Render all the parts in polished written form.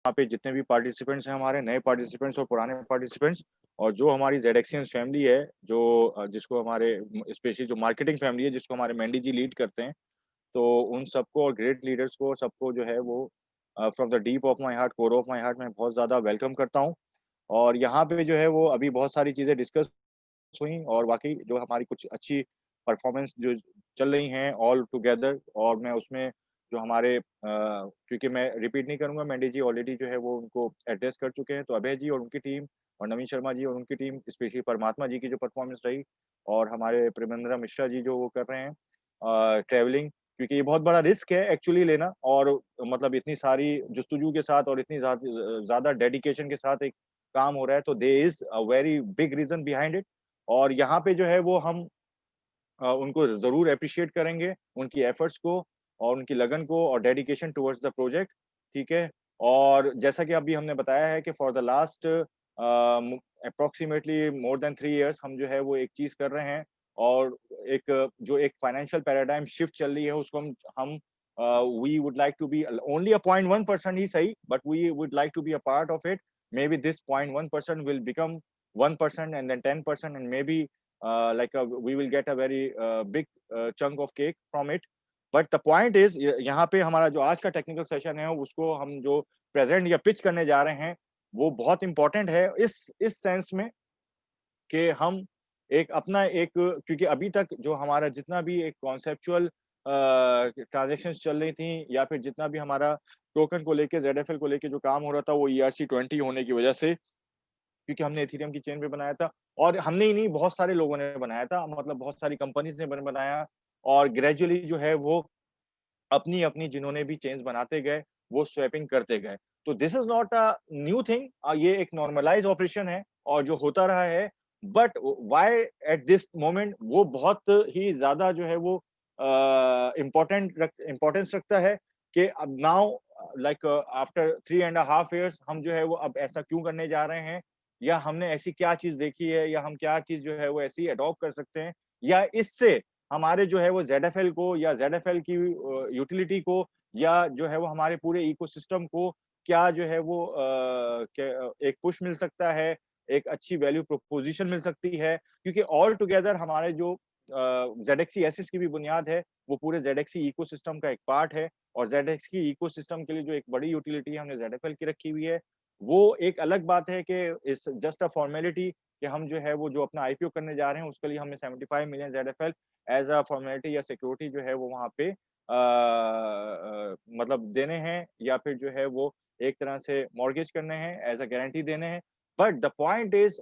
यहाँ पे जितने भी पार्टिसिपेंट्स हैं हमारे नए पार्टिसिपेंट्स और पुराने पार्टिसिपेंट्स और जो हमारी ज़ेडएक्सियंस फैमिली है, जो जिसको हमारे स्पेशली जो मार्केटिंग फैमिली है, जिसको हमारे मेंडी जी लीड करते हैं। तो उन सबको और ग्रेट लीडर्स को सबको जो है वो from the deep of my heart, core of my heart मैं बहुत ज़्यादा वेलकम करता हूँ। और यहाँ पे जो है वो अभी बहुत सारी चीज़ें डिस्कस हुई और वाक़ई जो हमारी कुछ अच्छी परफ़ॉर्मेंस जो चल रही हैं ऑल टुगेदर और मैं उसमें जो हमारे क्योंकि मैं रिपीट नहीं करूँगा, मेंडी जी ऑलरेडी जो है वो उनको एड्रेस कर चुके हैं। तो अभय जी और उनकी टीम और नवीन शर्मा जी और उनकी टीम, स्पेशली परमात्मा जी की जो परफ़ॉर्मेंस रही और हमारे प्रेमेंद्र मिश्रा जी जो वो कर रहे हैं ट्रैवलिंग, क्योंकि ये बहुत बड़ा रिस्क है एक्चुअली लेना और मतलब इतनी सारी जुस्तजू के साथ और इतनी ज़्यादा डेडिकेशन के साथ एक काम हो रहा है, तो there is a very big reason behind it. और यहाँ पे जो है वो हम उनको ज़रूर एप्रिशिएट करेंगे, उनकी एफर्ट्स को और उनकी लगन को और डेडिकेशन टुवर्ड्स द प्रोजेक्ट, ठीक है? और जैसा कि अभी हमने बताया है कि for the last approximately more than 3 years हम जो है वो एक चीज़ कर रहे हैं और जो एक फाइनेंशियल पैराडाइम शिफ्ट चल रही है उसको हम we would like to be only a 0.1% ही सही, but we would like to be a part of it. Maybe this 0.1% will become 1% and then 10% and maybe we will get a very big chunk of cake from it. But the point is यहाँ पे हमारा जो आज का technical session है उसको हम जो प्रेजेंट या पिच करने जा रहे हैं वो बहुत इंपॉर्टेंट है इस सेंस में कि हम एक अपना एक क्योंकि अभी तक जो हमारा जितना भी एक कॉन्सेप्चुअल ट्रांज़ैक्शंस चल रही थी या फिर जितना भी हमारा टोकन को लेके ज़ेडएफएल को लेके जो काम हो रहा था वो ERC-20 होने की वजह से क्योंकि हमने इथेरियम की चेन पे बनाया था और हमने ही नहीं बहुत सारे लोगों ने बनाया था मतलब बहुत सारी कंपनीज़ ने बनाया और ग्रेजुअली जो है वो अपनी-अपनी जिन्होंने भी चेन्स बनाते गए, वो स्वैपिंग करते गए। तो this is not a new thing ये एक नॉर्मलाइज़ ऑपरेशन है और जो होता रहा है, but why at this moment वो बहुत ही ज़्यादा जो है वो इम्पोर्टेंस रखता है कि अब now like after 3 and a half years हम जो है वो अब ऐसा क्यों करने जा रहे हैं? या हमने ऐसी क्या चीज़ देखी है या हम क्या चीज़ जो है वो ऐसी एडॉप्ट कर सकते हैं? या इससे हमारे जो है वो ज़ेडएफएल को या ज़ेडएफएल की यूटिलिटी को या जो है वो हमारे पूरे इकोसिस्टम को क्या जो है वो एक पुश मिल सकता है, एक अच्छी वैल्यू प्रोपोज़िशन मिल सकती है। क्योंकि ऑल टुगेदर हमारे जो ज़ेडएक्सी एसेट्स की भी बुनियाद है, वो पूरे ज़ेडएक्सी इकोसिस्टम का एक पार्ट है और ज़ेडएक्सी इकोसिस्टम के लिए जो एक बड़ी यूटिलिटी हमने ज़ेडएफएल की रखी हुई है, वो एक अलग बात है कि इट्स जस्ट अ फॉर्मेलिटी कि हम जो है वो जो अपना आईपीओ करने जा रहे हैं, उसके लिए हमें 75 मिलियन ज़ेडएफएल एज़ अ फॉर्मेलिटी या सिक्योरिटी जो है वो वहाँ पे मतलब देने हैं या फिर जो है वो एक तरह से मॉर्गेज करने हैं, एज़ अ गारंटी देने हैं। But the point is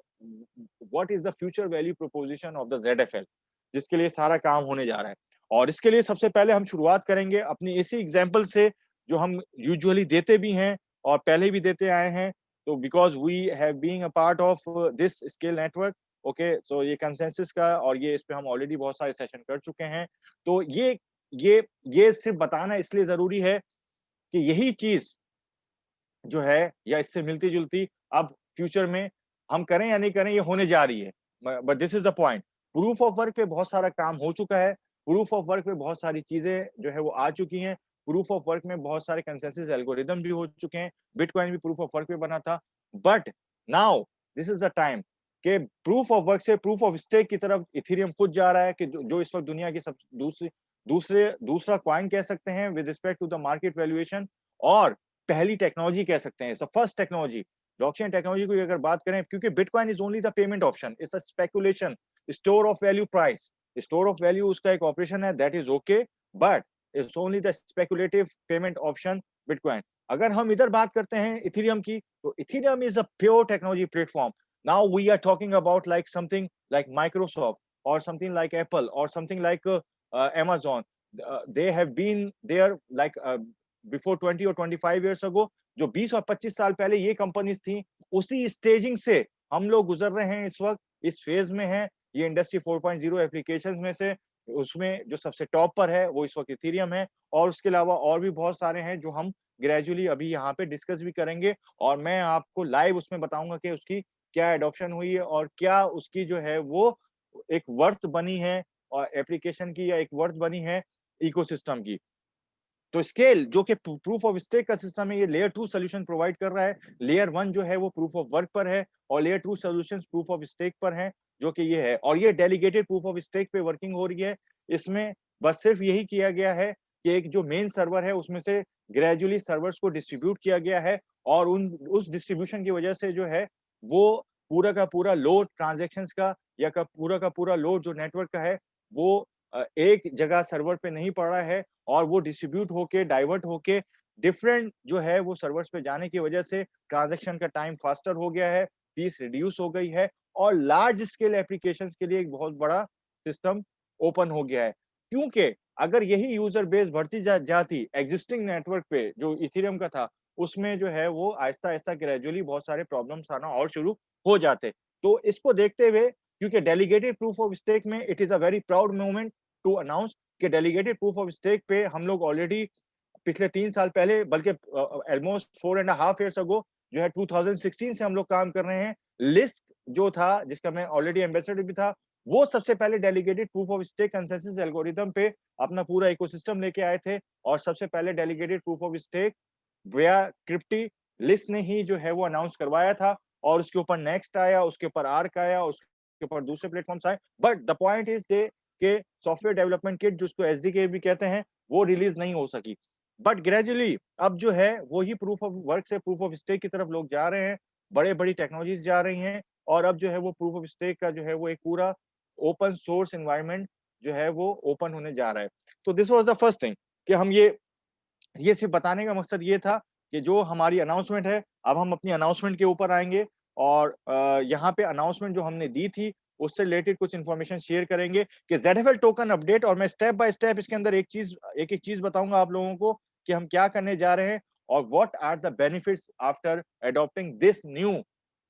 what is the future value proposition of the ZFL जिसके लिए सारा काम होने जा रहा है। और इसके लिए सबसे पहले हम शुरुआत करेंगे अपनी इसी एग्ज़ाम्पल से जो हम यूजुअली देते भी हैं और पहले भी देते आए हैं। तो because we have been a part of this scale network okay, so ये कंसेंसस का और ये इस पे हम ऑलरेडी बहुत सारे सेशन कर चुके हैं। तो ये ये सिर्फ़ बताना इसलिए ज़रूरी है कि यही चीज़ जो है या इससे मिलती-जुलती अब फ्यूचर में हम करें या नहीं करें ये होने जा रही है। ब but this is the point. Proof of work पे बहुत सारा काम हो चुका है। प्रूफ ऑफ वर्क पे बहुत सारी चीज़ें जो है वो आ चुकी हैं। प्रूफ ऑफ वर्क में बहुत सारे कंसेंसस एल्गोरिदम भी हो चुके हैं। बिटकॉइन भी प्रूफ ऑफ वर्क पे बना था। But now this is the time कि प्रूफ ऑफ वर्क से प्रूफ ऑफ स्टेक की तरफ इथेरियम खुद जा रहा है कि जो इस वक़्त दुनिया की सब दूसरा कॉइन कह सकते हैं with respect to the market valuation और पहली टेक्नोलॉजी कह सकते हैं, it's the first technology. Blockchain technology की अगर बात करें क्योंकि bitcoin is only the payment option, it's a speculation, store of value price. Store of value उसका एक ऑपरेशन है that is okay, but it's only the speculative payment option bitcoin. अगर हम इधर बात करते हैं इथेरियम की, तो Ethereum is a pure technology platform. Now we are talking about like something like Microsoft or something like Apple or something like Amazon. They have been there like before 20 or 25 years ago. जो 20 और 25 साल पहले ये companies थी, उसी staging से हम लोग गुजर रहे हैं इस वक्त, इस फेज में हैं। ये इंडस्ट्री 4.0 एप्लीकेशंस में से उसमें जो सबसे टॉप पर है वो इस वक्त इथेरियम है और उसके अलावा और भी बहुत सारे हैं जो हम ग्रेजुअली अभी यहाँ पे डिस्कस भी करेंगे और मैं आपको लाइव उसमें बताऊंगा कि उसकी क्या एडॉप्शन हुई है और क्या उसकी जो है वो एक वर्थ बनी है और एप्लीकेशन की या एक वर्थ बनी है इकोसिस्टम की। तो स्केल जो कि प्रूफ ऑफ स्टेक का सिस्टम है, ये लेयर 2 सॉल्यूशन प्रोवाइड कर रहा है। लेयर 1 जो है वो प्रूफ ऑफ वर्क पर है और layer 2 solutions proof of stake पर हैं, जो कि ये है। और ये डेलीगेटेड प्रूफ ऑफ स्टेक पे वर्किंग हो रही है। इसमें बस सिर्फ यही किया गया है कि एक जो मेन सर्वर है उसमें से ग्रेजुअली सर्वर्स को डिस्ट्रीब्यूट किया गया है और उन उस डिस्ट्रीब्यूशन की वजह से जो है वो पूरा का पूरा लोड ट्रांजैक्शंस का या का पूरा लोड जो नेटवर्क का है वो एक जगह सर्वर पे नहीं पड़ रहा है और वो डिस्ट्रीब्यूट होके डाइवर्ट होके डिफरेंट जो है वो सर्वर्स पे जाने की वजह से ट्रांजैक्शन का टाइम फास्टर हो गया है, फीस रिड्यूस हो गई है और लार्ज स्केल एप्लीकेशंस के लिए एक बहुत बड़ा सिस्टम ओपन हो गया है। क्योंकि अगर यही यूजर बेस बढ़ती जाती एग्जिस्टिंग नेटवर्क पे जो इथेरियम का था, उसमें जो है वो आहिस्ता-आहिस्ता ग्रेजुअली बहुत सारे प्रॉब्लम्स आना और शुरू हो जाते। तो इसको देखते हुए क्योंकि डेलीगेटेड प्रूफ ऑफ स्टेक में it is a very proud moment to announce कि डेलीगेटेड प्रूफ ऑफ स्टेक पे हम लोग ऑलरेडी पिछले 3 साल पहले बल्कि almost 4 and a half years ago जो है 2016 से हम लोग काम कर रहे हैं। लिस्क जो था जिसका मैं ऑलरेडी एम्बेसडर भी था, वो सबसे पहले delegated proof of stake consensus algorithm पे अपना पूरा इकोसिस्टम लेके आए थे और सबसे पहले डेलीगेटेड प्रूफ ऑफ स्टेक विया क्रिप्टी लिस्ट ने ही जो है वो अनाउंस करवाया था और उसके ऊपर नेक्स्ट आया, उसके ऊपर आर्क आया, उसके ऊपर दूसरे प्लेटफॉर्म्स आए। But the point is they के सॉफ्टवेयर डेवलपमेंट किट जिसको एसडीके भी कहते हैं, वो रिलीज नहीं हो सकी। बट ग्रेजुअली अब जो है वो ही प्रूफ ऑफ वर्क से प्रूफ ऑफ स्टेक की तरफ लोग जा रहे हैं, बड़ी टेक्नोलॉजीज जा रही हैं और अब जो है वो प्रूफ ऑफ स्टेक का जो है वो एक पूरा ओपन सोर्स एनवायरनमेंट जो है वो ओपन होने जा रहा है। तो this was the first thing कि हम ये सिर्फ बताने का मकसद ये था कि जो हमारी अनाउंसमेंट है, अब हम अपनी अनाउंसमेंट के ऊपर आएँगे और यहाँ पे अनाउंसमेंट जो हमने दी थी, उससे रिलेटेड कुछ इन्फॉर्मेशन शेयर करेंगे कि ज़ेडएफएल टोकन अपडेट और मैं स्टेप बाय स्टेप इसके अंदर एक-एक चीज़ बताऊँगा आप लोगों को कि हम क्या करने जा रहे हैं और what are the benefits after adopting this new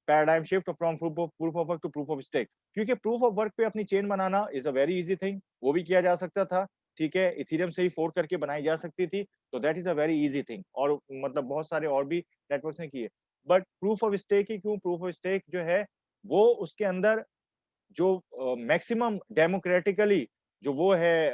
paradigm shift from proof of work to proof of stake. क्योंकि प्रूफ ऑफ वर्क पे अपनी चेन बनाना is a very easy thing, वो भी किया जा सकता था, ठीक है? इथेरियम से ही फोर्क करके बनाई जा सकती थी, तो that is a very easy thing और मतलब बहुत सारे और भी नेटवर्क्स ने किए। बट प्रूफ ऑफ स्टेक ही क्यों? प्रूफ ऑफ स्टेक जो है, वो उसके अंदर जो मैक्सिमम डेमोक्रेटिकली जो वो है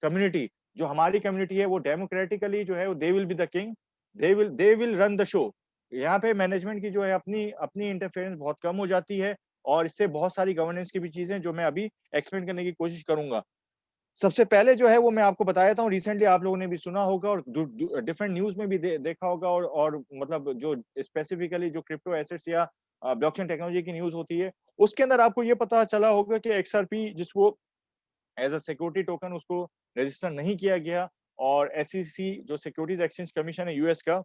कम्युनिटी जो हमारी कम्युनिटी है वो डेमोक्रेटिकली जो है they will be the king, they will run the show. यहाँ पे मैनेजमेंट की जो है अपनी अपनी इंटरफेरेंस बहुत कम हो जाती है और इससे बहुत सारी गवर्नेंस की भी चीजें जो मैं अभी एक्सप्लेन करने की कोशिश करूंगा। सबसे पहले जो है वो मैं आपको बता देता हूँ, रिसेंटली आप लोगों ने भी सुना होगा और डिफरेंट न्यूज़ में भी देखा होगा और मतलब जो स्पेसिफिकली जो क्रिप्टो एसेट्स या ब्लॉकचेन टेक्नोलॉजी की न्यूज़ होती है, उसके अंदर आपको ये पता चला होगा कि एक्सआरपी जिसको एज़ अ सिक्योरिटी टोकन उसको रजिस्टर नहीं किया गया और एसईसी जो सिक्योरिटीज एक्सचेंज कमीशन है यूएस का,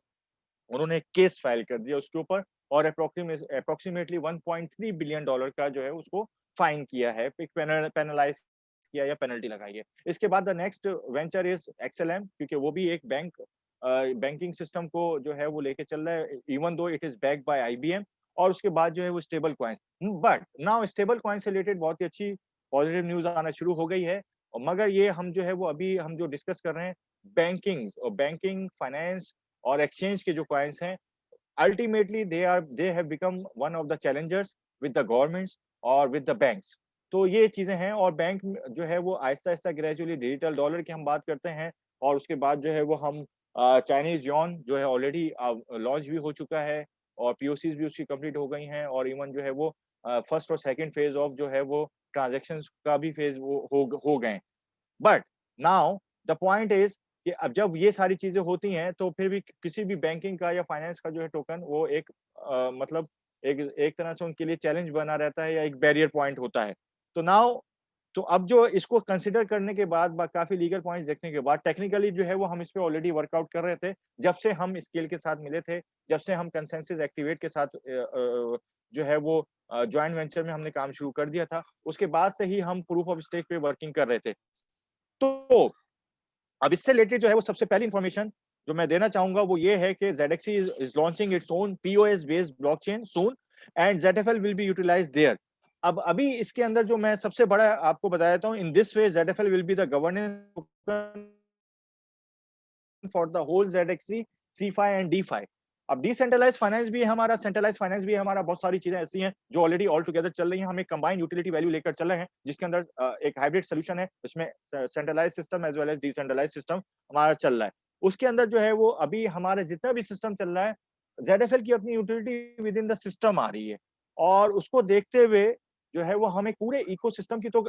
उन्होंने एक केस फाइल कर दिया उसके ऊपर और अप्रोक्सीमेटली 1.3 बिलियन डॉलर का जो है उसको फाइन किया है, एक पेनलाइज किया या पेनल्टी लगाई है। इसके बाद the next venture is XLM क्योंकि वो भी एक बैंकिंग सिस्टम को जो है वो लेके चल रहा है even though it is backed by IBM और उसके बाद जो है वो stable coin. But now stable coin से रिलेटेड बहुत ही अच्छी पॉजिटिव न्यूज़ आना शुरू हो गई है और मगर ये हम जो है वो अभी हम जो डिस्कस कर रहे हैं बैंकिंग, फाइनेंस और एक्सचेंज के जो कॉइन्स हैं ultimately they have become one of the challengers with the governments और with the banks। तो ये चीजें हैं और बैंक जो है वो आहिस्ता-आहिस्ता ग्रेजुअली डिजिटल डॉलर की हम बात करते हैं और उसके बाद जो है वो हम चाइनीज यॉन जो है ऑलरेडी लॉन्च भी हो चुका है और पीओसीज भी उसकी कंप्लीट हो गई हैं और इवन जो है वो फर्स्ट और सेकंड फेज ऑफ जो है वो ट्रांजैक्शंस का भी फेज वो हो गए। But now the point is कि अब जब ये सारी चीजें होती हैं तो फिर भी किसी भी बैंकिंग का या फाइनेंस का जो है टोकन वो एक मतलब एक एक तरह से उनके लिए चैलेंज बना रहता है या एक बैरियर पॉइंट होता है। तो नाउ तो अब जो इसको कंसिडर करने के बाद काफी लीगल पॉइंट्स देखने के बाद टेक्निकली जो है वो हम इस पे ऑलरेडी वर्कआउट कर रहे थे जब से हम स्केल के साथ मिले थे, जब से हम कंसेंसस एक्टिवेट के साथ जो है वो जॉइंट वेंचर में हमने काम शुरू कर दिया था, उसके बाद से ही हम प्रूफ ऑफ स्टेक पे वर्किंग कर रहे थे। तो अब इससे रिलेटेड जो है वो सबसे पहली इंफॉर्मेशन जो मैं देना चाहूंगा वो ये है कि ZXC is launching its own POS based blockchain soon and ZFL will be utilized there। अब अभी इसके अंदर जो मैं सबसे बड़ा आपको बता देता हूँ, in this way ZFL will be the governance for the whole ZXC, CeFi and DeFi। अब डिसेंट्रलाइज फाइनेंस भी है हमारा, सेंट्रलाइज फाइनेंस भी है हमारा, बहुत सारी चीजें ऐसी हैं जो ऑलरेडी ऑल टुगेदर चल रही हैं। हम एक कंबाइंड यूटिलिटी वैल्यू लेकर चल रहे हैं जिसके अंदर एक हाइब्रिड सोल्यूशन है जिसमें centralize system as well as decentralize system हमारा चल रहा है। उसके अंदर जो है वो अभी हमारा जितना भी सिस्टम चल रहा है, ZFL की अपनी utility within the system आ रही है, और उसको देखते हुए जो है वो हमें पूरे इकोसिस्टम की तो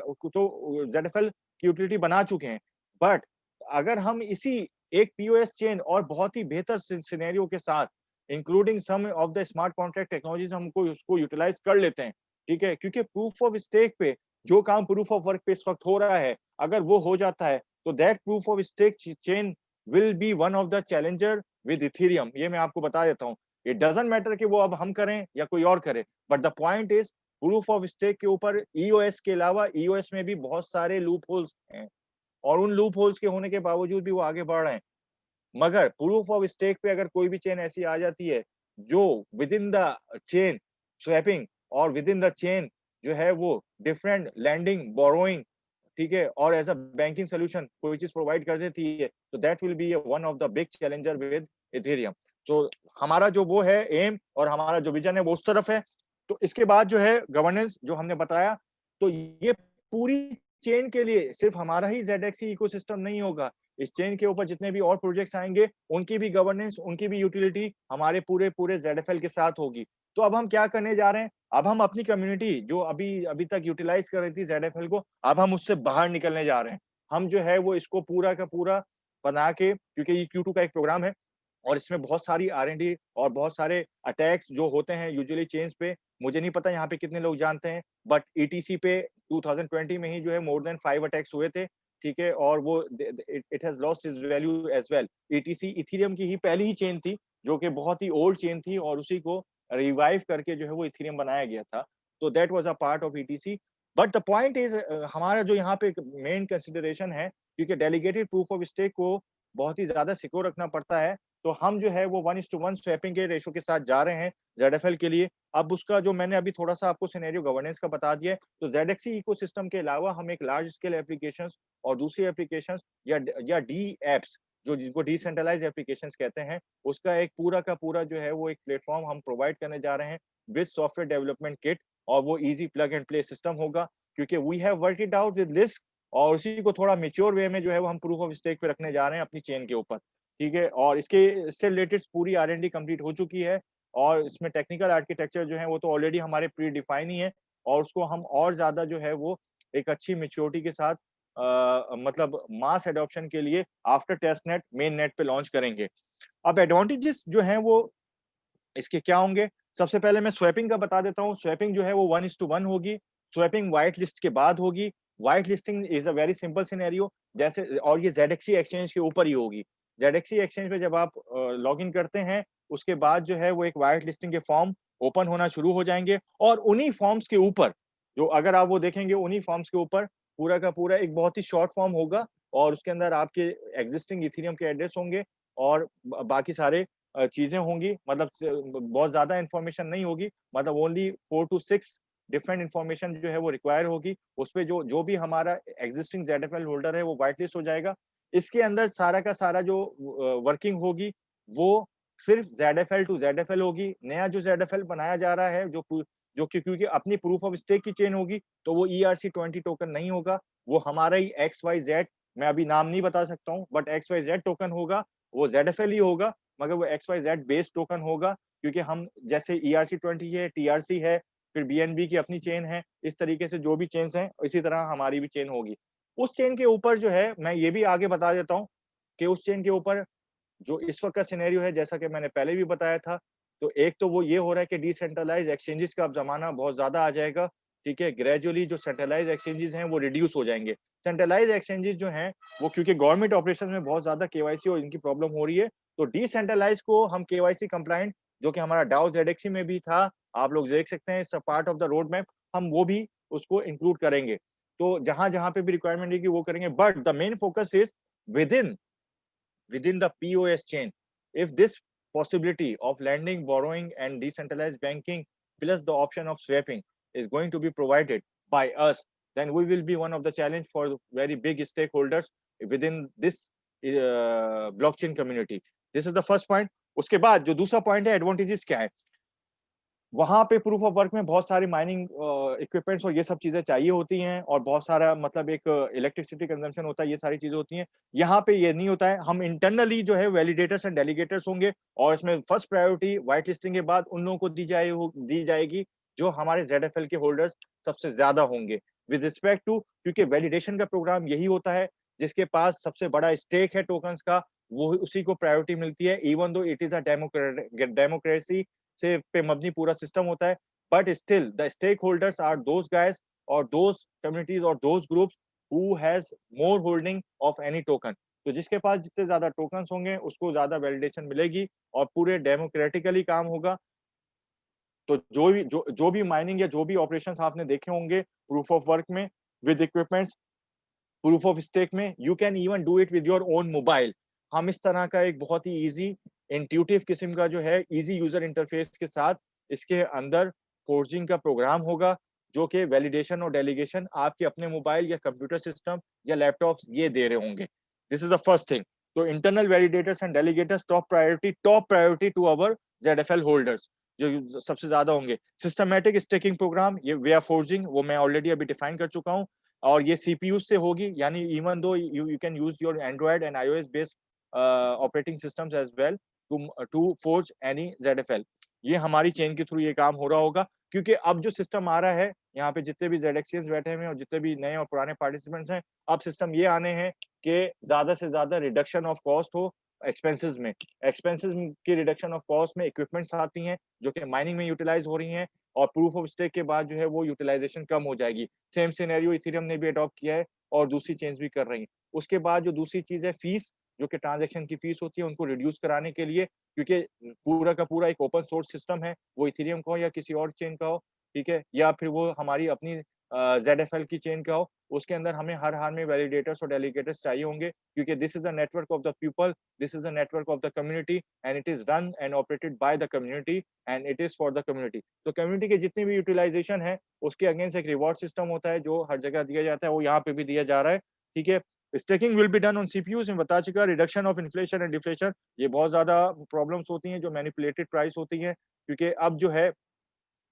ZFL की यूटिलिटी बना चुके हैं। बट अगर हम इसी एक पीओएस चेन और बहुत ही बेहतर सिनेरियो के साथ, including some of the smart contract technologies, हमको उसको यूटिलाइज कर लेते हैं, ठीक है? क्योंकि प्रूफ ऑफ स्टेक पे जो काम प्रूफ ऑफ वर्क पे इस वक्त हो रहा है, अगर वो हो जाता है, तो that proof of stake chain will be one of the challenger with Ethereum. ये मैं आपको बता देता हूँ। इट डजंट मैटर कि वो अब हम करें या कोई और करे, but the point is proof of stake के ऊपर ईओएस के अलावा ईओएस में भी बहुत सारे लूप होल्स हैं, और उन लूप होल्स के होने के बावजूद भी वो आगे बढ़ रहे हैं। मगर प्रूफ ऑफ स्टेक पे अगर कोई भी चेन ऐसी आ जाती है जो with in the chain swapping और विद इन द चेन जो है वो डिफरेंट लैंडिंग बोरोइंग, ठीक है, और एज अ बैंकिंग सोल्यूशन कोई चीज प्रोवाइड कर देती है, तो that will be one of the big challenger with Ethereum. तो हमारा जो वो है एम और हमारा जो विजन है वो उस तरफ है। तो इसके बाद जो है गवर्नेंस जो हमने बताया, तो ये पूरी चेन के लिए सिर्फ हमारा ही ZXC इकोसिस्टम नहीं होगा, इस चेन के ऊपर जितने भी और प्रोजेक्ट्स आएंगे उनकी भी गवर्नेंस, उनकी भी यूटिलिटी हमारे पूरे पूरे ZFL के साथ होगी। तो अब हम क्या करने जा रहे हैं, अब हम अपनी कम्युनिटी जो अभी अभी तक यूटिलाइज कर रही थी ZFL को, अब हम उससे बाहर निकलने जा रहे हैं। हम जो है वो इसको पूरा का पूरा बना के, क्योंकि ये Q2 का एक प्रोग्राम है और इसमें बहुत सारी R&D और बहुत सारे अटैक्स जो होते हैं यूजुअली चेन्स पे, मुझे नहीं पता यहाँ पे कितने लोग जानते हैं, बट ETC पे 2020 में ही जो है मोर देन 5 अटैक्स हुए थे, ठीक है, और वो it has lost its value as well. ETC Ethereum की ही पहली ही चेन थी जो कि बहुत ही ओल्ड चेन थी, और उसी को रिवाइव करके जो है वो इथेरियम बनाया गया था। तो that was a part of ETC। But the point is, हमारा जो यहाँ पे मेन कंसिडरेशन है, क्योंकि डेलीगेटेड प्रूफ ऑफ स्टेक को बहुत ही ज्यादा सिक्योर रखना पड़ता है, तो हम जो है वो 1:1 स्वैपिंग के रेशो के साथ जा रहे हैं ZFL के लिए। अब उसका जो मैंने अभी थोड़ा सा आपको सिनेरियो गवर्नेंस का बता दिया है, तो ZXC इकोसिस्टम के अलावा हम एक लार्ज स्केल एप्लीकेशंस और दूसरी एप्लीकेशंस या डी एप्स, जो जिनको डिसेंट्रलाइज एप्लीकेशंस कहते हैं, उसका एक पूरा का पूरा जो है वो एक प्लेटफॉर्म हम प्रोवाइड करने जा रहे हैं विद सॉफ्टवेयर डेवलपमेंट किट, और वो easy plug and play system होगा, क्योंकि we have work it out with Lisk, और उसी को थोड़ा मेच्योर वे में जो है वो हम प्रूफ ऑफ स्टेक पे रखने जा रहे हैं अपनी चेन के ऊपर, ठीक है। और इससे रिलेटेड पूरी R&D कंप्लीट हो चुकी है, और इसमें टेक्निकल आर्किटेक्चर जो है वो तो ऑलरेडी हमारे प्री डिफाइन ही है, और उसको हम और ज्यादा जो है वो एक अच्छी मेच्योरिटी के साथ मतलब मास एडॉप्शन के लिए after test net main net पे लॉन्च करेंगे। अब एडवांटेजेस जो हैं वो इसके क्या होंगे, सबसे पहले मैं स्वैपिंग का बता देता हूँ। स्वैपिंग जो है वो 1:1 होगी। स्वैपिंग व्हाइट लिस्ट के बाद होगी। White listing is a very simple scenario, जैसे, और ये ZXC एक्सचेंज के ऊपर ही होगी। ZXC एक्सचेंज पे जब आप लॉग इन करते हैं, उसके बाद जो है वो एक व्हाइट लिस्टिंग के फॉर्म ओपन होना शुरू हो जाएंगे, और उन्हीं फॉर्म्स के ऊपर, जो अगर आप वो देखेंगे, उन्हीं फॉर्म्स के ऊपर पूरा का पूरा एक बहुत ही शॉर्ट फॉर्म होगा, और उसके अंदर आपके एग्जिस्टिंग इथेरियम के एड्रेस होंगे, और बाकी सारे चीजें होंगी, मतलब बहुत ज्यादा इंफॉर्मेशन नहीं होगी, मतलब ओनली 4 to 6 डिफरेंट इंफॉर्मेशन जो है वो रिक्वायर होगी। उसपे जो जो भी हमारा एग्जिस्टिंग ZFL होल्डर है वो व्हाइट लिस्ट हो जाएगा। इसके अंदर सारा का सारा जो वर्किंग होगी वो सिर्फ ZFL टू ZFL होगी। नया जो ZFL बनाया जा रहा है, जो कि क्योंकि अपनी प्रूफ ऑफ स्टेक की चेन होगी, तो वो ERC20 टोकन नहीं होगा, वो हमारा ही XYZ, मैं अभी नाम नहीं बता सकता हूँ, बट XYZ टोकन होगा, वो ZFL ही होगा, मगर वो XYZ बेस्ड टोकन होगा, क्योंकि हम जैसे ERC20 है, TRC है, फिर BNB की अपनी चेन है, इस तरीके से जो भी चेन्स हैं, इसी तरह हमारी भी चेन होगी। उस चेन के ऊपर जो है, मैं ये भी आगे बता देता हूँ कि उस चेन के ऊपर जो इस वक्त का सिनेरियो है, जैसा कि मैंने पहले भी बताया था, तो एक तो वो ये हो रहा है कि डिसेंट्रलाइज एक्सचेंजेस का अब जमाना बहुत ज्यादा आ जाएगा, ठीक है। ग्रेजुअली जो सेंट्रलाइज एक्सचेंजेस हैं वो रिड्यूस हो जाएंगे। सेंट्रलाइज एक्सचेंजेस जो हैं वो, क्योंकि गवर्नमेंट ऑपरेशन में बहुत ज्यादा केवाईसी और इनकी प्रॉब्लम हो रही है, तो डिसेंट्रलाइज को हम केवाईसी कंप्लाइंट, जो कि हमारा डाउ ZXC में भी था, आप लोग देख सकते हैं, it's a part of the road map, हम वो भी उसको इंक्लूड करेंगे। तो जहां जहां पे भी रिक्वायरमेंट रहेगी वो करेंगे, but the main focus is with in within the POS chain. If this possibility of lending, borrowing, and decentralized banking, plus the option of swapping, is going to be provided by us, then we will be one of the challenge for very big stakeholders within this blockchain community. This is the first point. उसके बाद जो दूसरा point है, advantages क्या है। वहाँ पे proof of work में बहुत सारी माइनिंग इक्विपमेंट्स और ये सब चीज़ें चाहिए होती हैं और बहुत सारा मतलब एक इलेक्ट्रिसिटी कंजम्पशन होता है, ये सारी चीज़ें होती हैं। यहाँ पे ये नहीं होता है, हम इंटरनली जो है वैलिडेटर्स एंड डेलीगेटर्स होंगे और इसमें फर्स्ट प्रायोरिटी व्हाइट लिस्टिंग के बाद उन लोगों को दी जाएगी जो हमारे ज़ेडएफएल के होल्डर्स सबसे ज़्यादा होंगे। विद रिस्पेक्ट टू क्योंकि वैलिडेशन का प्रोग्राम यही होता है, जिसके पास सबसे बड़ा स्टेक है टोकन्स का, वो उसी को प्रायोरिटी मिलती है, even though it is a democracy से पे मबनी पूरा सिस्टम होता है, but still the stake holders are those guys और दोज कम्युनिटीज और those groups who has more holding of any token. तो जिसके पास जितने ज्यादा टोकन्स होंगे उसको ज्यादा वैलिडेशन मिलेगी और पूरे डेमोक्रेटिकली काम होगा। तो जो भी माइनिंग या जो भी ऑपरेशंस आपने देखे होंगे प्रूफ ऑफ वर्क में with equipments, proof of stake में, you can even do it with your own mobile. हम इस तरह का एक बहुत ही इजी इंट्यूटिव किस्म का जो है इजी यूजर इंटरफेस के साथ इसके अंदर फोर्जिंग का प्रोग्राम होगा, जो कि वैलिडेशन और डेलीगेशन आपके अपने मोबाइल या कंप्यूटर सिस्टम या लैपटॉप्स ये दे रहे होंगे। This is the first thing. तो internal validators and delegators top priority to our ZFL holders जो सबसे ज्यादा होंगे। सिस्टमैटिक स्टेकिंग प्रोग्राम ये वे आर फोर्जिंग वो मैं ऑलरेडी अभी डिफाइन कर चुका हूँ और ये सीपीयू से होगी, यानी even though you can use your Android and iOS based operating systems as well to forge any ZFL. ये हमारी चेन के थ्रू ये काम हो रहा होगा, क्योंकि अब जो सिस्टम आ रहा है यहाँ पे जितने भी जेडएक्सियंस बैठे हुए हैं और जितने भी नए और पुराने पार्टिसिपेंट्स हैं, अब सिस्टम ये आने हैं कि ज्यादा से ज्यादा रिडक्शन ऑफ कॉस्ट हो एक्सपेंसेस में। एक्सपेंसेस की रिडक्शन ऑफ कॉस्ट में इक्विपमेंट्स आती हैं जो कि माइनिंग में यूटिलाइज हो रही हैं और प्रूफ ऑफ स्टेक के बाद जो है वो यूटिलाइजेशन कम हो जाएगी। सेम सिनेरियो इथेरियम ने भी अडॉप्ट किया है और दूसरी चेंज भी कर रही हैं। उसके बाद जो दूसरी चीज है फीस, जो कि ट्रांजैक्शन की फीस होती है उनको रिड्यूस कराने के लिए, क्योंकि पूरा का पूरा एक ओपन सोर्स सिस्टम है, वो इथेरियम का हो या किसी और चेन का हो, ठीक है, या फिर वो हमारी अपनी जेडएफएल की चेन का हो, उसके अंदर हमें हर हाल में वैलिडेटर्स और डेलीगेटर्स चाहिए होंगे, क्योंकि this is a network of the people, this is a network of the community and it is run and operated by the community and it is for the community. तो कम्युनिटी के जितनी भी utilisation है उसके against एक reward system होता है जो हर जगह दिया जाता है, वो यहाँ पे भी दिया जा रहा है, ठीक है। Staking will be done on CPUs में बता चुका, reduction of inflation and deflation, ये बहुत ज्यादा प्रॉब्लम्स होती हैं जो मैनिपुलेटेड प्राइस होती है, क्योंकि अब जो है,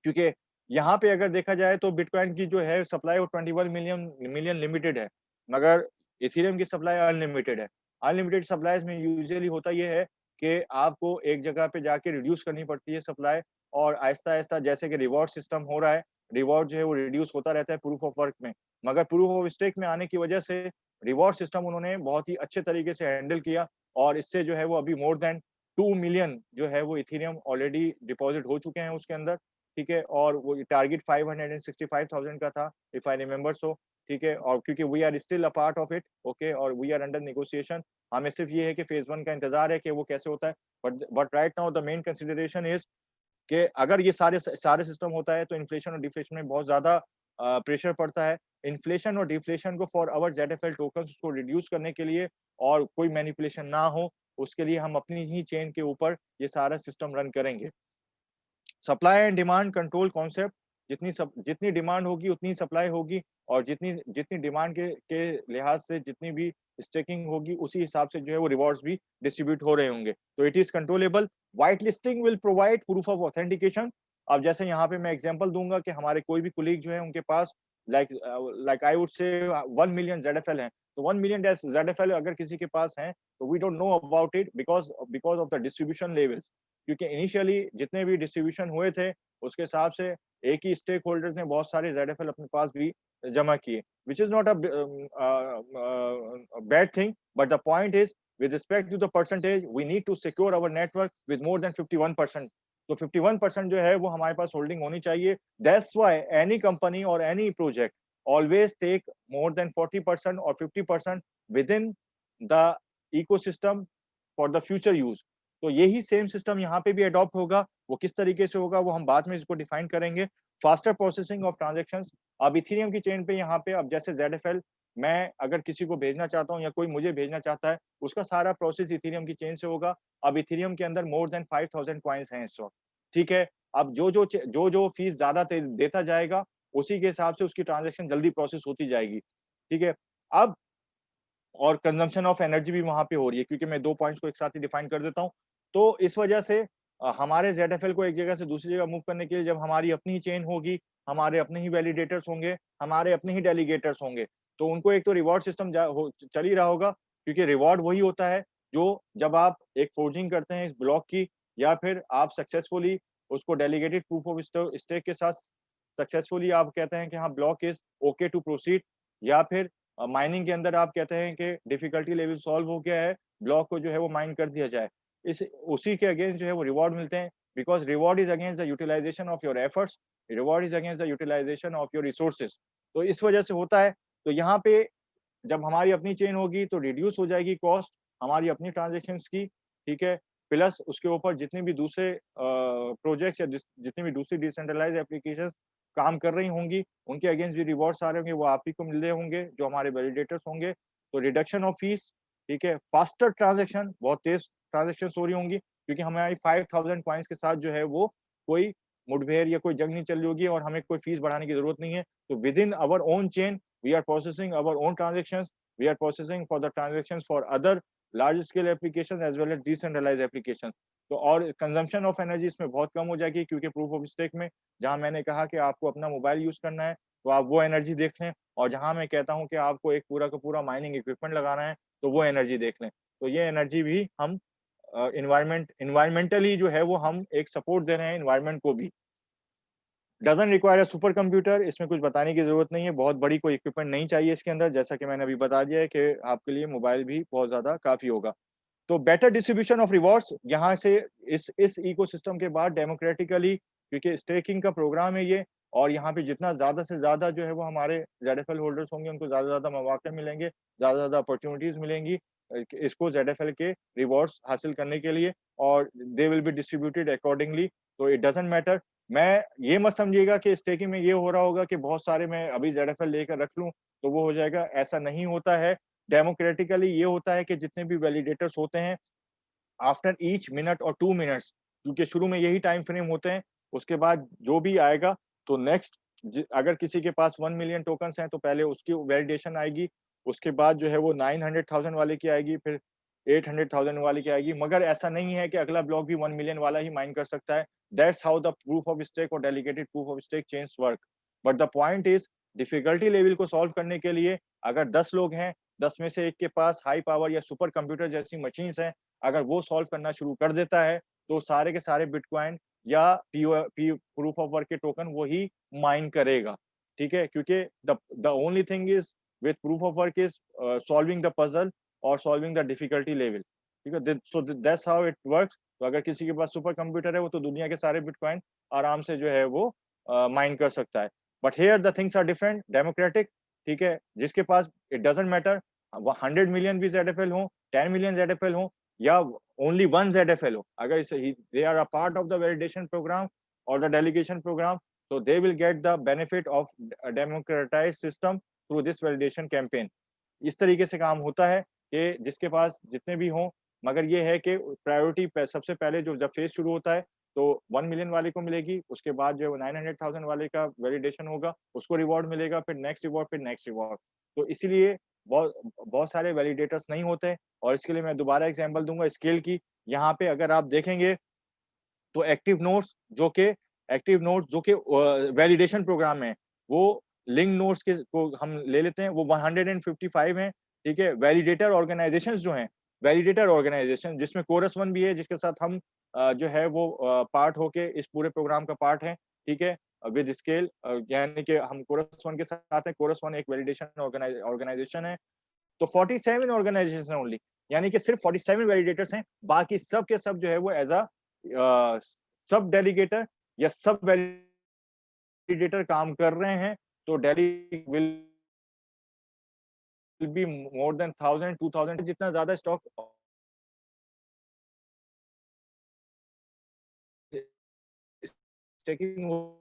क्योंकि यहाँ पे अगर देखा जाए तो बिटकॉइन की जो है सप्लाई वो 21 मिलियन मिलियन लिमिटेड है, मगर इथेरियम की सप्लाई अनलिमिटेड है। अनलिमिटेड सप्लाईज में यूजुअली होता ये है कि आपको एक जगह पे जाके रिड्यूस करनी पड़ती है सप्लाई, और आहिस्ता आहिस्ता जैसे कि रिवॉर्ड सिस्टम हो रहा है, रिवॉर्ड जो है वो रिड्यूस होता रहता है प्रूफ ऑफ वर्क में। मगर प्रूफ ऑफ स्टेक में आने की वजह से रिवॉर्ड सिस्टम उन्होंने बहुत ही अच्छे तरीके से हैंडल किया और इससे जो है वो अभी मोर देन 2 मिलियन जो है वो इथेरियम ऑलरेडी डिपॉजिट हो चुके हैं उसके अंदर, ठीक है। और वो टारगेट 565,000 का था इफ आई रिमेम्बर सो, ठीक है। और क्योंकि we are still a part of it, okay, और वी आर अंडर नेगोशिएशन, हमें सिर्फ ये है कि फेज 1 का इंतजार है कि वो कैसे होता है। But right now the main consideration is कि अगर ये सारे सारे सिस्टम होता है तो इन्फ्लेशन और डिफ्लेशन में बहुत ज्यादा प्रेशर पड़ता है। इन्फ्लेशन और डिफ्लेशन को फॉर आवर जेडएफएल टोकन्स उसको रिड्यूस करने के लिए और कोई मैनिपुलेशन ना हो, उसके लिए हम अपनी ही चेन के ऊपर ये सारा सिस्टम रन करेंगे। Supply and demand control concept, जितनी डिमांड होगी उतनी सप्लाई होगी, और जितनी जितनी डिमांड के लिहाज से जितनी भी स्टेकिंग होगी उसी हिसाब से जो है वो रिवॉर्ड्स भी डिस्ट्रीब्यूट हो रहे होंगे, तो it is controllable. White listing will provide proof of authentication. अब जैसे यहाँ पे मैं एग्जांपल दूंगा कि हमारे कोई भी कुलीग जो है उनके पास like like I would say 1 million जेडएफएल है, तो 1 मिलियन जेडएफएल अगर किसी के पास है तो we don't know about it because because of the distribution levels, क्योंकि इनिशियली जितने भी डिस्ट्रीब्यूशन हुए थे उसके हिसाब से एक ही स्टेक होल्डर्स ने बहुत सारे जेडएफएल अपने पास भी जमा किए, which is not a bad thing, but the point is with respect to the percentage we need to secure our network with more than 51%। तो 51% जो है वो हमारे पास होल्डिंग होनी चाहिए। दैट्स व्हाई एनी कंपनी और any project always take more than 40% और 50% within the ecosystem for the future use. तो यही सेम सिस्टम यहाँ पे भी अडॉप्ट होगा, वो किस तरीके से होगा वो हम बाद में इसको डिफाइन करेंगे। फास्टर प्रोसेसिंग ऑफ ट्रांजेक्शंस, अब इथेरियम की चेन पे यहाँ पे अब जैसे जेडएफएल मैं अगर किसी को भेजना चाहता हूँ या कोई मुझे भेजना चाहता है, उसका सारा प्रोसेस इथेरियम की चेन से होगा। अब इथेरियम के अंदर मोर देन 5,000 कॉइन्स हैं इस वक्त, ठीक है। अब जो फीस ज्यादा देता जाएगा उसी के हिसाब से उसकी ट्रांजेक्शन जल्दी प्रोसेस होती जाएगी, ठीक है। अब और कंजम्पशन ऑफ एनर्जी भी वहां पे हो रही है, क्योंकि मैं 2 पॉइंट्स को एक साथ ही डिफाइन कर देता हूँ। तो इस वजह से हमारे ZFL को एक जगह से दूसरी जगह मूव करने के लिए जब हमारी अपनी ही चेन होगी, हमारे अपने ही वैलिडेटर्स होंगे, हमारे अपने ही डेलीगेटर्स होंगे, तो उनको एक तो रिवॉर्ड सिस्टम चल ही रहा होगा, क्योंकि रिवॉर्ड वही होता है जो जब आप एक फोर्जिंग करते हैं इस ब्लॉक की, या फिर आप सक्सेसफुली उसको डेलीगेटेड प्रूफ ऑफ स्टेक के साथ सक्सेसफुली आप कहते हैं कि हाँ block is okay to proceed, या फिर माइनिंग के अंदर आप कहते हैं कि डिफिकल्टी लेवल सॉल्व हो गया है, ब्लॉक को जो है वो माइन कर दिया जाए। इस उसी के अगेंस्ट जो है वो रिवॉर्ड मिलते हैं, because reward is against the utilization of your efforts, reward is against the utilization of your resources. तो इस वजह से होता है, तो यहाँ पे जब हमारी अपनी चेन होगी तो रिड्यूस हो जाएगी कॉस्ट हमारी अपनी ट्रांज़ैक्शंस की, ठीक है? प्लस उसके ऊपर जितने भी दूसरे प्रोजेक्ट्स या जितनी भी दूसरी डिसेंट्रलाइज़्ड एप्लीकेशंस काम कर रही होंगी, उनके अगेंस्ट जो रिवॉर्ड्स आ रहे होंगे, वो आप ही को मिल रहे होंगे, जो हमारे वैलिडेटर्स होंगे। तो रिडक्शन ऑफ फीस, ठीक है? फास्टर ट्रांज़ैक्शन, बहुत तेज़ ट्रांज़ैक्शंस हो रही होंगी, क्योंकि हमारी 5000 कॉइन्स के साथ जो है वो कोई मुठभेड़ या कोई जंग नहीं चल रही होगी और हमें कोई फीस बढ़ाने की ज़रूरत नहीं है। तो within our own chain, we are processing our own transactions, we are processing for the transactions for other large scale applications as well as decentralized applications. तो और कंज़म्पशन ऑफ एनर्जी इसमें बहुत कम हो जाएगी, क्योंकि प्रूफ ऑफ स्टेक में जहाँ मैंने कहा कि आपको अपना मोबाइल यूज़ करना है, तो आप वो एनर्जी देख लें, और जहाँ मैं कहता हूँ कि आपको एक पूरा का पूरा माइनिंग इक्विपमेंट लगाना है, तो वो एनर्जी देख लें। तो ये एनर्जी भी हम एनवायरमेंटली जो है वो हम एक सपोर्ट दे रहे हैं एनवायरनमेंट को भी। Doesn't require a super computer, इसमें कुछ बताने की ज़रूरत नहीं है, बहुत बड़ी कोई इक्विपमेंट नहीं चाहिए इसके अंदर, जैसा कि मैंने अभी बता दिया है कि आपके लिए मोबाइल भी बहुत ज़्यादा काफ़ी होगा। तो बेटर डिस्ट्रीब्यूशन ऑफ रिवॉर्ड्स यहाँ से इस इकोसिस्टम के बाद डेमोक्रेटिकली, क्योंकि स्टेकिंग का प्रोग्राम है ये, और यहाँ पे जितना ज़्यादा से ज़्यादा जो है वो हमारे ज़ेडएफएल होल्डर्स होंगे, उनको ज़्यादा से ज़्यादा मौके मिलेंगे, ज़्यादा से ज़्यादा अपॉर्च्युनिटीज़ मिलेंगी इसको ज़ेडएफएल के रिवॉर्ड्स हासिल करने के लिए, और they will be distributed accordingly. तो इट डज़न्ट मैटर, मैं ये मत समझिएगा कि स्टेकिंग में ये हो रहा होगा कि बहुत सारे मैं अभी ज़ेडएफएल लेकर रख लूँ, तो वो हो जाएगा, ऐसा नहीं होता है। डेमोक्रेटिकली ये होता है कि जितने भी वैलिडेटर्स होते हैं, आफ्टर ईच मिनट और 2 मिनट्स, क्योंकि शुरू में यही टाइम फ्रेम होते हैं, उसके बाद जो भी आएगा, तो नेक्स्ट अगर किसी के पास 1 मिलियन टोकन्स हैं, तो पहले उसकी वैलिडेशन आएगी, उसके बाद जो है वो 900,000 वाले की आएगी, फिर 800,000 वाले की आएगी, मगर ऐसा नहीं है कि अगला ब्लॉक भी 1 मिलियन वाला ही माइन कर सकता है। That's how the proof of stake और delegated proof of stake chains work. But the point is, difficulty level को सॉल्व करने के लिए अगर 10 लोग हैं, 10 में से एक के पास हाई पावर या सुपर कंप्यूटर जैसी मशीन्स हैं, अगर वो सॉल्व करना शुरू कर देता है, तो सारे के सारे बिटकॉइन या प्रूफ ऑफ वर्क के टोकन वो ही माइन करेगा, ठीक है? क्योंकि the only thing is with proof of work is solving the puzzle और सॉल्विंग द डिफिकल्टी लेवल, ठीक है? So that's how it works. तो अगर किसी के पास सुपर कंप्यूटर है, वो तो दुनिया के सारे बिटकॉइन आराम से जो है वो माइन कर सकता है। But here the things are different, democratic, ठीक है? जिसके पास इट डजंट मैटर, वो 100 मिलियन भी ज़ेडएफएल हो, 10 मिलियन ज़ेडएफएल हो, या only one ZFL हो, अगर they are a part of the validation program or the delegation program, so they will get the benefit of a democratized system through this validation campaign। इस तरीके से काम होता है कि जिसके पास जितने भी हों, मगर ये है कि प्रायोरिटी सबसे पहले जो जब फेज शुरू होता है, तो 1 मिलियन वाले को मिलेगी, उसके बाद जो है वो 900,000 वाले का वैलिडेशन होगा, उसको रिवॉर्ड मिलेगा, फिर नेक्स्ट रिवॉर्ड, फिर नेक्स्ट रिवॉर्ड। तो इसीलिए बहुत बहुत सारे वैलिडेटर्स नहीं होते, और इसके लिए मैं दोबारा एग्जांपल दूँगा स्केल की। यहाँ पे अगर आप देखेंगे, तो एक्टिव नोड्स जो कि वैलिडेशन प्रोग्राम में, वो लिंक नोड्स के को हम ले लेते हैं, वो 155 हैं, ठीक है? वैलिडेटर ऑर्गेनाइजेशंस जो हैं, वैलिडेटर ऑर्गेनाइजेशन जिसमें कोरस वन भी है, जिसके साथ हम जो है वो पार्ट होके इस पूरे प्रोग्राम का पार्ट हैं, ठीक है? विद स्केल, यानी कि हम कोरस वन के साथ हैं, कोरस वन एक वैलिडेशन ऑर्गेनाइजेशन है। तो 47 ऑर्गेनाइजेशन ओनली, यानी कि सिर्फ 47 वैलिडेटर्स हैं, बाकी सब के सब जो है वो एज़ सब डेलीगेटर या सब वैलिडेटर काम कर रहे हैं, तो daily will be more than 1000 2000, जितना ज़्यादा स्टॉक स्टेकिंग होती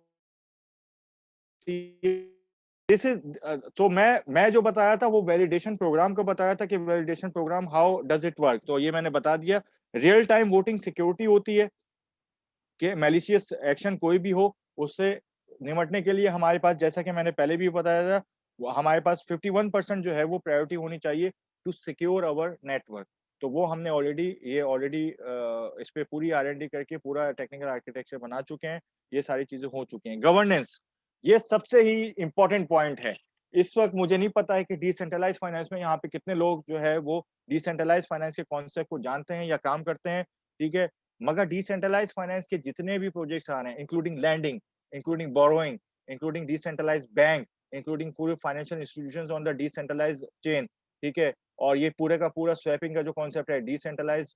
है। दिस इज़ तो मैं जो बताया था वो वैलिडेशन प्रोग्राम का बताया था कि validation programme how does it work, तो ये मैंने बता दिया। रियल टाइम वोटिंग सिक्योरिटी होती है कि मैलिशियस एक्शन कोई भी हो, उससे निपटने के लिए हमारे पास, जैसा कि मैंने पहले भी बताया था, हमारे पास 51% जो है वो प्रायोरिटी होनी चाहिए टू सिक्योर आवर नेटवर्क। तो वो हमने ऑलरेडी इस पे पूरी R&D करके पूरा टेक्निकल आर्किटेक्चर बना चुके हैं। ये सारी चीज़ें हो चुकी हैं। गवर्नेंस, ये सबसे ही इम्पोर्टेंट पॉइंट है। इस वक़्त मुझे नहीं पता है कि डिसेंट्रलाइज़्ड फाइनेंस में यहाँ पे कितने लोग जो है वो डिसेंट्रलाइज़्ड फाइनेंस के कॉन्सेप्ट को जानते हैं या काम करते हैं, ठीक है? मगर डिसेंट्रलाइज़्ड फाइनेंस के जितने भी प्रोजेक्ट्स आ रहे हैं, including landing, including borrowing, including decentralised bank, including पूरे financial institutions on the decentralised chain, ठीक है? और ये पूरे का पूरा स्वैपिंग का जो कॉन्सेप्ट है, डिसेंट्रलाइज़्ड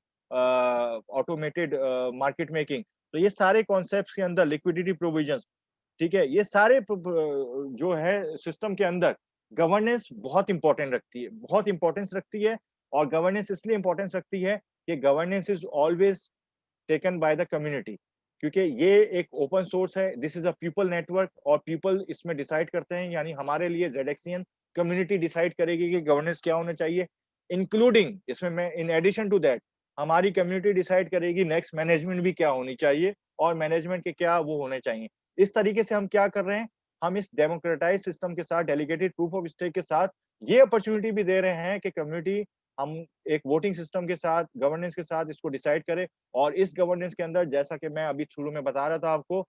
ऑटोमेटेड मार्केट मेकिंग, तो ये सारे कॉन्सेप्ट्स के अंदर लिक्विडिटी प्रोविजंस, ठीक है? ये सारे जो है सिस्टम के अंदर गवर्नेंस बहुत इम्पोर्टेंट रखती है, बहुत इम्पोर्टेंस रखती है। और गवर्नेंस इसलिए इम्पोर्टेंस रखती है कि governance is always taken by the community, क्योंकि ये एक ओपन सोर्स है, this is a people network और पीपल इसमें डिसाइड करते हैं, यानी हमारे लिए ज़ेडएक्सियन कम्युनिटी डिसाइड करेगी कि गवर्नेंस क्या होना चाहिए, इंक्लूडिंग इसमें मैं इन एडिशन टू दैट हमारी कम्युनिटी डिसाइड करेगी नेक्स्ट मैनेजमेंट भी क्या होनी चाहिए और मैनेजमेंट के क्या वो होने चाहिए। इस तरीके से हम क्या कर रहे हैं, हम इस डेमोक्रेटाइज़्ड सिस्टम के साथ, डेलीगेटेड प्रूफ ऑफ स्टेक के साथ ये अपॉर्च्युनिटी भी दे रहे हैं कि कम्युनिटी हम एक वोटिंग सिस्टम के साथ, गवर्नेंस के साथ इसको डिसाइड करे। और इस गवर्नेंस के अंदर जैसा कि मैं अभी शुरू में बता रहा था आपको,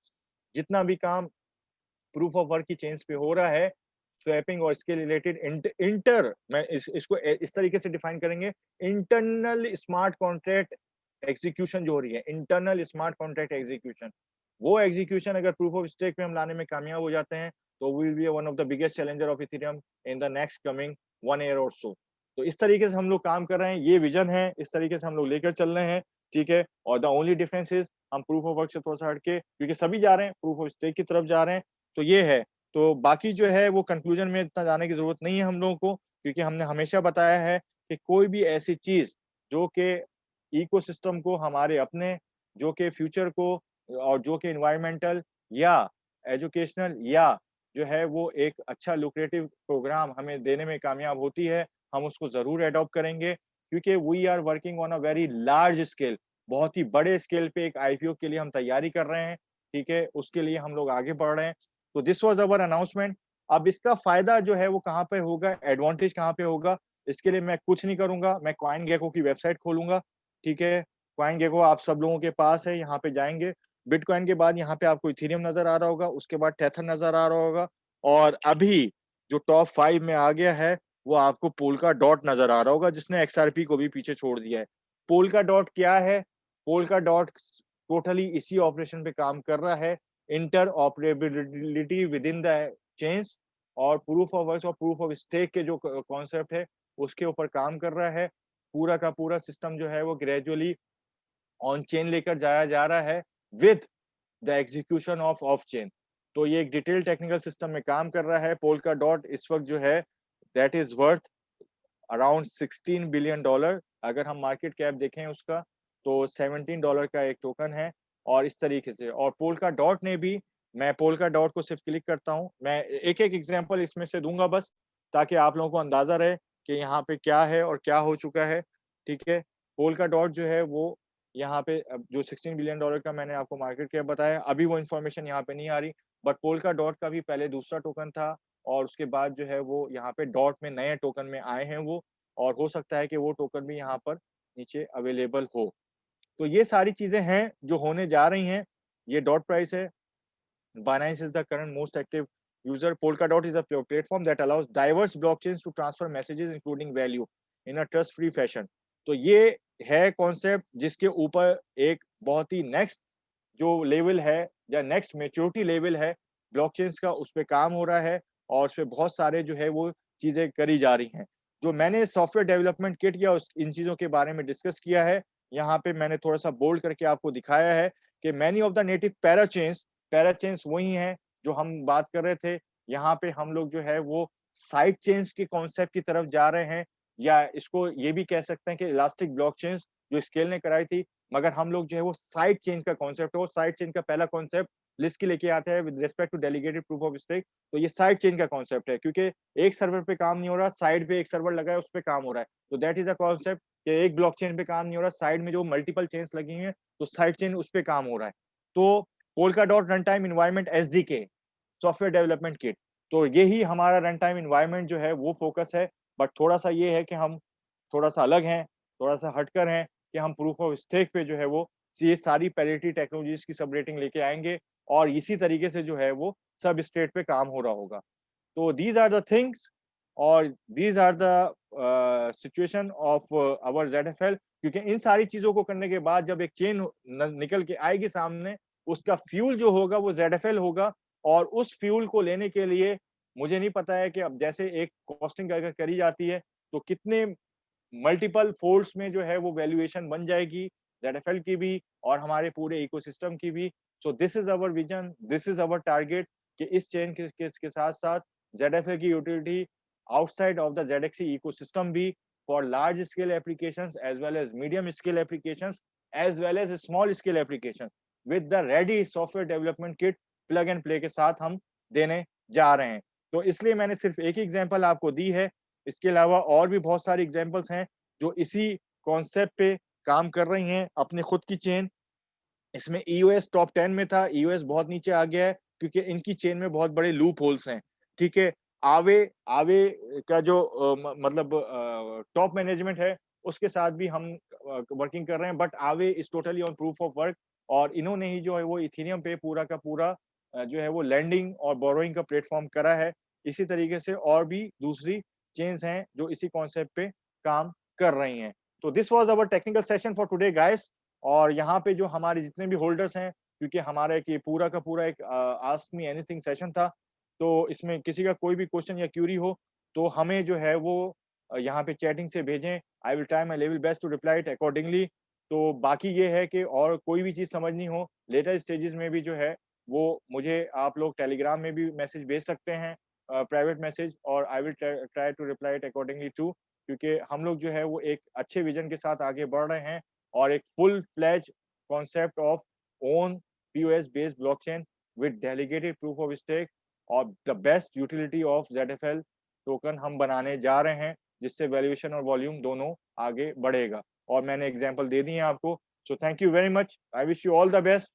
जितना भी काम प्रूफ ऑफ वर्क की चेन्स पे हो रहा है, स्वैपिंग और इसके रिलेटेड इंटर मैं इसको इस तरीके से डिफाइन करेंगे, इंटरनल स्मार्ट कॉन्ट्रैक्ट एग्जीक्यूशन जो हो रही है, इंटरनल स्मार्ट कॉन्ट्रैक्ट एग्जीक्यूशन, वो एग्जीक्यूशन अगर प्रूफ ऑफ स्टेक पे हम लाने में कामयाब हो जाते हैं, तो we will be one of the biggest challenger of Ethereum in the next coming 1 year और सो। तो इस तरीके से हम लोग काम कर रहे हैं, ये विजन है, इस तरीके से हम लोग लेकर चल रहे हैं, ठीक है? और द ओनली डिफरेंस इज़ हम प्रूफ ऑफ वर्क से थोड़ा-सा हट के, क्योंकि सभी जा रहे हैं, प्रूफ ऑफ स्टेक की तरफ जा रहे हैं, तो ये है। तो बाकी जो है वो कंक्लूजन में इतना जाने की ज़रूरत नहीं है हम लोगों को, क्योंकि हमने हमेशा बताया है कि कोई भी ऐसी चीज़ जो कि इकोसिस्टम को हमारे अपने, जो कि फ्यूचर को और जो कि एनवायरमेंटल या एजुकेशनल या जो है वो एक अच्छा लुक्रेटिव प्रोग्राम हमें देने में कामयाब होती है, हम उसको ज़रूर एडॉप्ट करेंगे, क्योंकि we are working on a very large scale, बहुत ही बड़े स्केल पे एक आईपीओ के लिए हम तैयारी कर रहे हैं, ठीक है? उसके लिए हम लोग आगे बढ़ रहे हैं। तो दिस वाज़ अवर अनाउंसमेंट। अब इसका फ़ायदा जो है वो कहाँ पे होगा, एडवांटेज कहाँ पे होगा, इसके लिए मैं कुछ नहीं करूँगा, मैं कॉइनगेको की वेबसाइट खोलूँगा, ठीक है? कॉइनगेको आप सब लोगों के पास है, यहाँ पे जाएँगे, बिटकॉइन के बाद यहाँ पे आपको इथेरियम नज़र आ रहा होगा, उसके बाद टेथर नज़र आ रहा होगा और अभी जो टॉप 5 में आ गया है, वो आपको पोल्का डॉट नज़र आ रहा होगा, जिसने एक्सआरपी को भी पीछे छोड़ दिया है। पोल्का डॉट क्या है? पोल्का डॉट टोटली इसी ऑपरेशन पे काम कर रहा है, इंटरऑपरेबिलिटी विदिन द चेन्स और प्रूफ ऑफ वर्क और प्रूफ ऑफ स्टेक के जो कॉन्सेप्ट है, उसके ऊपर काम कर रहा है। पूरा का पूरा सिस्टम जो है वो ग्रेजुअली ऑन चेन लेकर जाया जा रहा है with the execution of of chain. तो ये एक डिटेल टेक्निकल सिस्टम में काम कर रहा है। पोल्का डॉट इस वक़्त जो है that is worth around 16 billion dollar. अगर हम मार्केट कैप देखें उसका, तो $17 का एक टोकन है और इस तरीके से। और पोल्का डॉट ने भी, मैं पोल्का डॉट को सिर्फ क्लिक करता हूँ, मैं एक-एक एग्ज़ाम्पल इसमें से दूँगा बस, ताकि आप लोगों को अंदाज़ा रहे कि यहाँ पे क्या है और क्या हो चुका है, ठीक है? पोल्का डॉट जो है वो यहाँ पे अब जो $16 बिलियन का मैंने आपको मार्केट कैप बताया, अभी वो इन्फॉर्मेशन यहाँ पे नहीं आ रही, बट पोल्का डॉट का भी पहले दूसरा टोकन था और उसके बाद जो है वो यहाँ पे डॉट में नए टोकन में आए हैं वो, और हो सकता है कि वो टोकन भी यहाँ पर नीचे अवेलेबल हो। तो ये सारी चीज़ें हैं जो होने जा रही हैं। ये डॉट प्राइस है। Binance is the current most active user. Polkadot is a platform that allows diverse blockchains to transfer messages including value in a trust-free fashion. तो ये है कॉन्सेप्ट जिसके ऊपर एक बहुत ही नेक्स्ट जो लेवल है या नेक्स्ट मैच्योरिटी लेवल है ब्लॉकचेन्स का, उस पे काम हो रहा है और उसपे बहुत सारे जो है वो चीज़ें करी जा रही हैं। जो मैंने सॉफ्टवेयर डेवलपमेंट किट या उस इन चीज़ों के बारे में डिस्कस किया है, यहाँ पे मैंने थोड़ा-सा बोल्ड करके आपको दिखाया है कि मैनी ऑफ द नेटिव पैराचेन्स वही हैं जो हम बात कर रहे थे। यहाँ पे हम लोग जो है वो साइड चेन्स के कॉन्सेप्ट की तरफ जा रहे हैं, या इसको ये भी कह सकते हैं कि इलास्टिक ब्लॉकचेन्स जो स्केल ने कराई थी, मगर हम लोग जो है वो साइड चेन का कॉन्सेप्ट है, वो साइड चेन का पहला कॉन्सेप्ट लिस्ट लेके आते हैं with respect to delegated proof of stake. तो ये साइड चेन का कॉन्सेप्ट है, क्योंकि एक सर्वर पे काम नहीं हो रहा, साइड पे एक सर्वर लगा है, उस पे काम हो रहा है। तो दैट इज़ अ कॉन्सेप्ट कि एक ब्लॉकचेन पे काम नहीं हो रहा, साइड में जो मल्टीपल चेन्स लगी हुई हैं, तो साइड चेन उस पे काम हो रहा है। तो Polkadot run time environment SDK, software development kit, तो यही हमारा रन टाइम एनवायरनमेंट जो है वो फोकस है। बट थोड़ा-सा ये है कि हम थोड़ा-सा अलग हैं, थोड़ा-सा हटकर हैं कि हम प्रूफ ऑफ स्टेक पे जो है वो ये सारी पैरिटी टेक्नोलॉजीज़ की सब रेटिंग लेके आएँगे और इसी तरीके से जो है वो सब स्टेट पे काम हो रहा होगा। तो these are the things और these are the situation of our ZFL क्योंकि इन सारी चीज़ों को करने के बाद जब एक चेन निकल के आएगी सामने, उसका फ्यूल जो होगा वो ZFL होगा और उस फ्यूल को लेने के लिए मुझे नहीं पता है कि अब जैसे एक कॉस्टिंग अगर करी जाती है, तो कितने मल्टीपल फोल्ड्स में जो है वो वैल्यूएशन बन जाएगी, ZFL की भी और हमारे पूरे इकोसिस्टम की भी। So this is our vision, this is our target कि इस चेन के साथ-साथ ZFL की utility outside of the ZXC ecosystem भी for large scale applications as well as medium scale applications as well as small scale applications with the ready software development kit plug and play के साथ हम देने जा रहे हैं। तो इसलिए मैंने सिर्फ एक ही एग्जांपल आपको दी है। इसके अलावा और भी बहुत सारी एग्जांपल्स हैं जो इसी कॉन्सेप्ट पे काम कर रही हैं अपनी खुद की चेन। इसमें ईओएस टॉप 10 में था, ईओएस बहुत नीचे आ गया है क्योंकि इनकी चेन में बहुत बड़े लूप होल्स हैं, ठीक है? आवे आवे का जो मतलब टॉप मैनेजमेंट है, उसके साथ भी हम वर्किंग कर रहे हैं बट आवे is totally on proof of work और इन्होंने ही जो है वो इथेरियम पे पूरा का पूरा जो है वो लैंडिंग और बोरोइंग का प्लेटफ़ॉर्म करा है। इसी तरीके से और भी दूसरी चेन्स हैं जो इसी कॉन्सेप्ट पे काम कर रही हैं। तो this was our technical session for today guys. और यहाँ पे जो हमारे जितने भी होल्डर्स हैं, क्योंकि हमारा एक ये पूरा का पूरा एक आस्क मी एनीथिंग सेशन था, तो इसमें किसी का कोई भी क्वेश्चन या क्यूरी हो, तो हमें जो है वो यहाँ पे चैटिंग से भेजें। I will try my level best to reply it accordingly. तो बाकी ये है कि और कोई भी चीज़ समझनी हो, लेटर स्टेजेस में भी जो है, वो मुझे आप लोग टेलीग्राम में भी मैसेज भेज सकते हैं प्राइवेट मैसेज और I will try to reply it accordingly to क्योंकि हम लोग जो है वो एक अच्छे विज़न के साथ आगे बढ़ रहे हैं और एक full fledge concept of own POS based blockchain with delegated proof of stake और the best utility of ZFL token हम बनाने जा रहे हैं जिससे वैल्यूएशन और वॉल्यूम दोनों आगे बढ़ेगा और मैंने एग्जांपल दे दिए हैं आपको। So thank you very much, I wish you all the best.